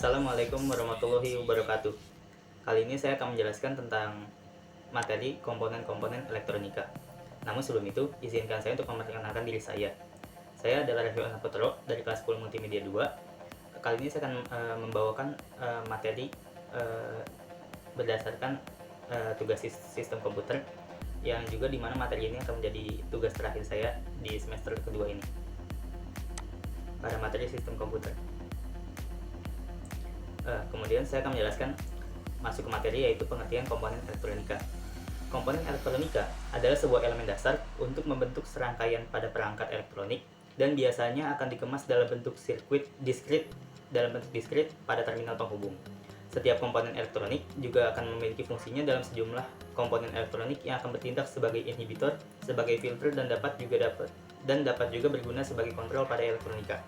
Assalamualaikum warahmatullahi wabarakatuh. Kali ini saya akan menjelaskan tentang materi komponen-komponen elektronika. Namun sebelum itu, izinkan saya untuk memperkenalkan diri saya. Saya adalah Revio Anaputro dari kelas 10 Multimedia 2. Kali ini saya akan membawakan materi berdasarkan tugas sistem komputer, yang juga dimana materi ini akan menjadi tugas terakhir saya di semester kedua ini pada materi sistem komputer. Kemudian saya akan menjelaskan masuk ke materi, yaitu pengertian komponen elektronika. Komponen elektronika adalah sebuah elemen dasar untuk membentuk serangkaian pada perangkat elektronik dan biasanya akan dikemas dalam bentuk sirkuit diskrit pada terminal penghubung. Setiap komponen elektronik juga akan memiliki fungsinya dalam sejumlah komponen elektronik yang akan bertindak sebagai inhibitor, sebagai filter, dan dapat juga berguna sebagai kontrol pada elektronika.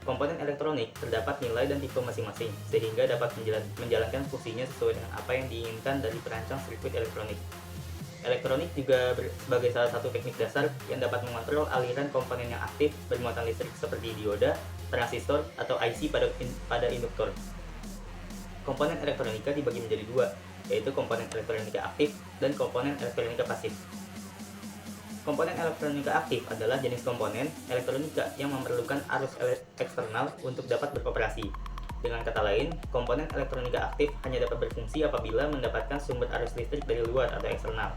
Komponen elektronik terdapat nilai dan tipe masing-masing, sehingga dapat menjalankan fungsinya sesuai dengan apa yang diinginkan dari perancang sirkuit elektronik. Elektronik juga sebagai salah satu teknik dasar yang dapat mengontrol aliran komponen yang aktif bermuatan listrik seperti dioda, transistor, atau IC pada induktor. Komponen elektronika dibagi menjadi dua, yaitu komponen elektronika aktif dan komponen elektronika pasif. Komponen elektronika aktif adalah jenis komponen elektronika yang memerlukan arus eksternal untuk dapat beroperasi. Dengan kata lain, komponen elektronika aktif hanya dapat berfungsi apabila mendapatkan sumber arus listrik dari luar atau eksternal.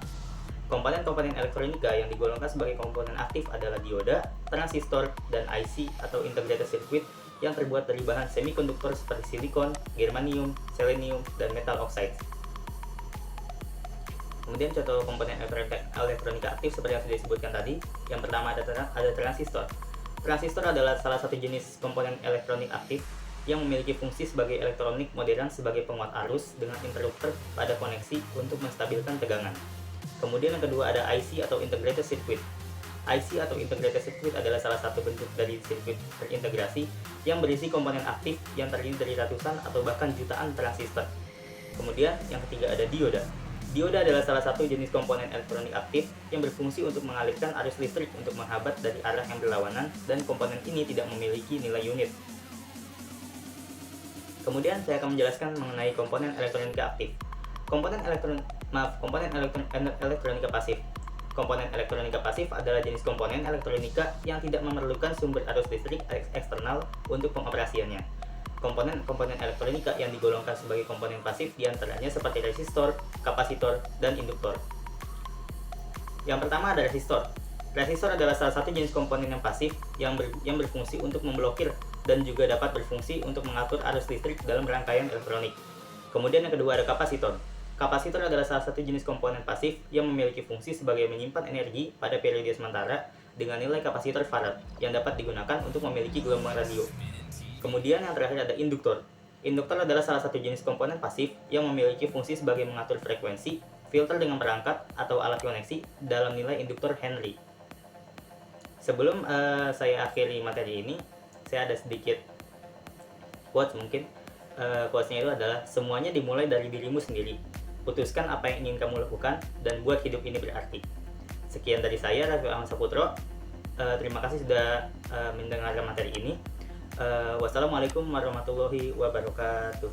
Komponen-komponen elektronika yang digolongkan sebagai komponen aktif adalah dioda, transistor, dan IC atau integrated circuit yang terbuat dari bahan semikonduktor seperti silikon, germanium, selenium, dan metal oxide. Kemudian contoh komponen elektronika aktif seperti yang sudah disebutkan tadi. Yang pertama ada transistor. Transistor adalah salah satu jenis komponen elektronik aktif yang memiliki fungsi sebagai elektronik modern sebagai penguat arus dengan interrupter pada koneksi untuk menstabilkan tegangan. Kemudian yang kedua ada IC atau integrated circuit. IC atau integrated circuit adalah salah satu bentuk dari sirkuit terintegrasi yang berisi komponen aktif yang terdiri dari ratusan atau bahkan jutaan transistor. Kemudian yang ketiga ada dioda. Dioda adalah salah satu jenis komponen elektronik aktif yang berfungsi untuk mengalirkan arus listrik untuk menghambat dari arah yang berlawanan, dan komponen ini tidak memiliki nilai unit. Kemudian saya akan menjelaskan mengenai komponen elektronika aktif. Komponen elektronika pasif. Komponen elektronika pasif adalah jenis komponen elektronika yang tidak memerlukan sumber arus listrik eksternal untuk pengoperasiannya. Komponen elektronika yang digolongkan sebagai komponen pasif diantaranya seperti resistor, kapasitor, dan induktor. Yang pertama ada resistor. Resistor adalah salah satu jenis komponen yang pasif yang berfungsi untuk memblokir dan juga dapat berfungsi untuk mengatur arus listrik dalam rangkaian elektronik. Kemudian yang kedua ada kapasitor. Kapasitor adalah salah satu jenis komponen pasif yang memiliki fungsi sebagai menyimpan energi pada periode sementara dengan nilai kapasitor farad yang dapat digunakan untuk memiliki gelombang radio. Kemudian yang terakhir ada induktor. Induktor adalah salah satu jenis komponen pasif yang memiliki fungsi sebagai mengatur frekuensi, filter dengan perangkat atau alat koneksi dalam nilai induktor Henry. Sebelum saya akhiri materi ini, saya ada sedikit quotes mungkin. Quotesnya itu adalah, semuanya dimulai dari dirimu sendiri. Putuskan apa yang ingin kamu lakukan dan buat hidup ini berarti. Sekian dari saya, Revio Anaputro. Terima kasih sudah mendengarkan materi ini. Wassalamualaikum warahmatullahi wabarakatuh.